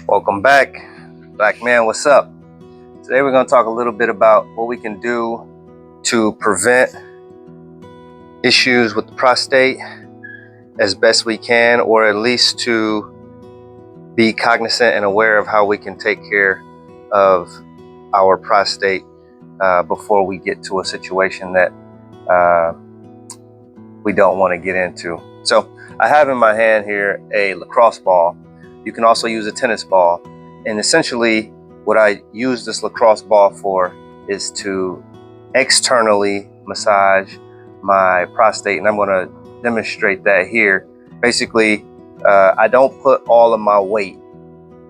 Welcome back, Black man. What's up? Today we're going to talk a little bit about what we can do to prevent issues with the prostate as best we can, or at least to be cognizant and aware of how we can take care of our prostate before we get to a situation that we don't want to get into. So I have in my hand here a lacrosse ball. You can also use a tennis ball. And essentially what I use this lacrosse ball for is to externally massage my prostate. And I'm going to demonstrate that here. Basically, I don't put all of my weight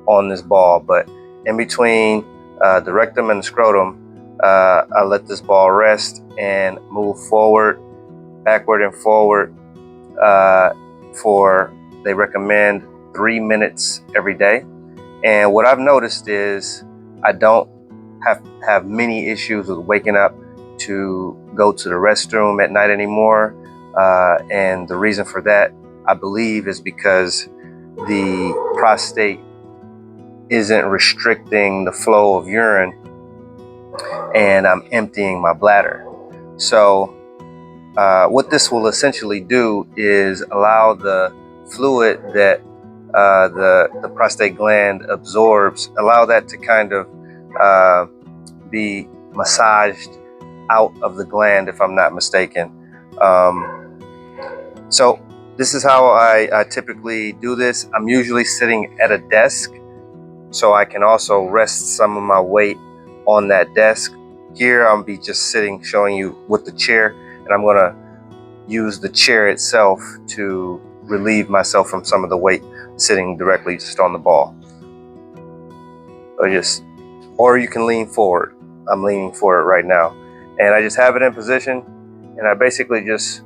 on this ball, but in between the rectum and the scrotum, I let this ball rest and move forward, backward and forward they recommend 3 minutes every day. And what I've noticed is I don't have many issues with waking up to go to the restroom at night anymore. And the reason for that, I believe, is because the prostate isn't restricting the flow of urine and I'm emptying my bladder. So what this will essentially do is allow the fluid that the prostate gland absorbs, allow that to kind of be massaged out of the gland, if I'm not mistaken. So this is how I typically do this. I'm usually sitting at a desk, so I can also rest some of my weight on that desk. Here I'll be just sitting, showing you with the chair, and I'm going to use the chair itself to relieve myself from some of the weight sitting directly just on the ball. Or you can lean forward. I'm leaning forward right now, and I just have it in position, and I basically just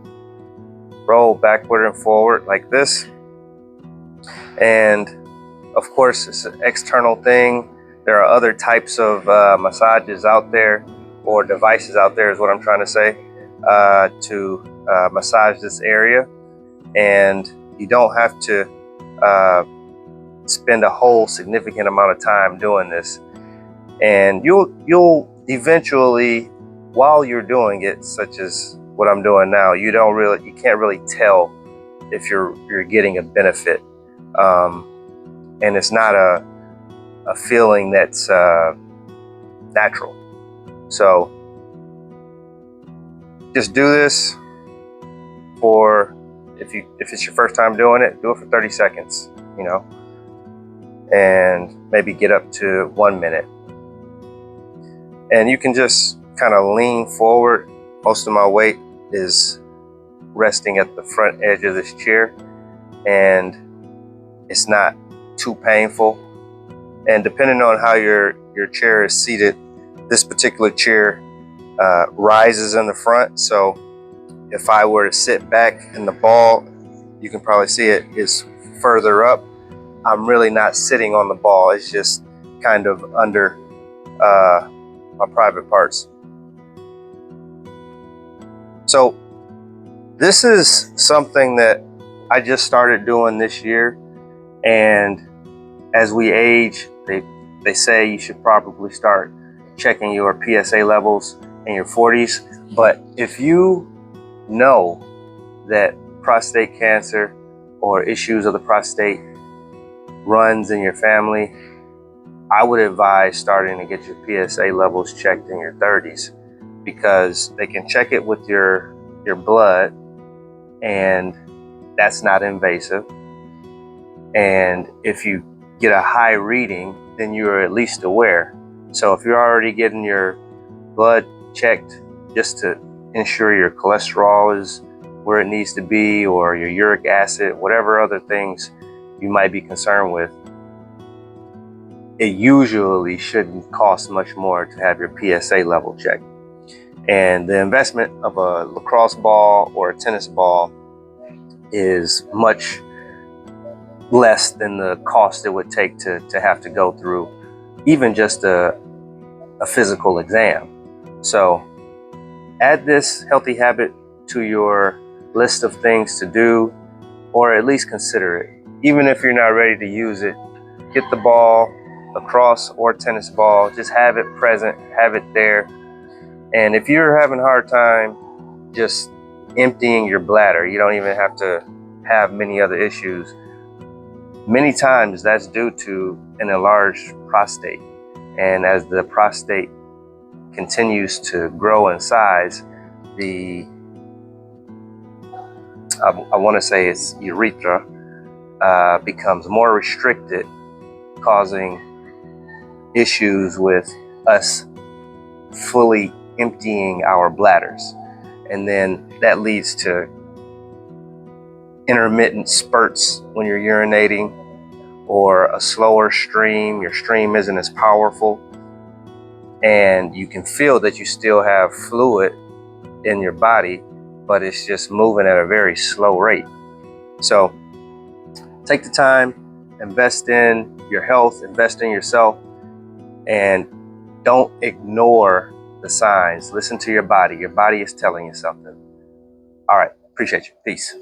roll backward and forward like this. And of course, it's an external thing. There are other types of massages out there, or devices out there is what I'm trying to say, to massage this area. And you don't have to spend a whole significant amount of time doing this. And you'll eventually, while you're doing it, such as what I'm doing now, you can't really tell if you're getting a benefit. And it's not a feeling that's natural. So just do this for, if it's your first time doing it, do it for 30 seconds, and maybe get up to 1 minute. And you can just kind of lean forward. Most of my weight is resting at the front edge of this chair, and it's not too painful. And depending on how your chair is seated, this particular chair rises in the front. So if I were to sit back and the ball, you can probably see it is further up, I'm really not sitting on the ball. It's just kind of under my private parts. So this is something that I just started doing this year. And as we age, they say you should probably start checking your PSA levels in your 40s. But if you know that prostate cancer or issues of the prostate runs in your family, I would advise starting to get your PSA levels checked in your 30s, because they can check it with your blood, and that's not invasive. And if you get a high reading, then you're at least aware. So if you're already getting your blood checked just to ensure your cholesterol is where it needs to be, or your uric acid, whatever other things you might be concerned with, it usually shouldn't cost much more to have your PSA level checked. And the investment of a lacrosse ball or a tennis ball is much less than the cost it would take to have to go through even just a physical exam. So add this healthy habit to your list of things to do, or at least consider it. Even if you're not ready to use it get the ball, lacrosse or tennis ball, just have it present, have it there. And if you're having a hard time just emptying your bladder, you don't even have to have many other issues. Many times that's due to an enlarged prostate. And as the prostate continues to grow in size, I want to say it's urethra, becomes more restricted, causing issues with us fully emptying our bladders. And then that leads to intermittent spurts when you're urinating, or a slower stream. Your stream isn't as powerful, and you can feel that you still have fluid in your body, but it's just moving at a very slow rate. So take the time, invest in your health, invest in yourself, and don't ignore the signs. Listen to your body. Your body is telling you something. All right, appreciate you. Peace.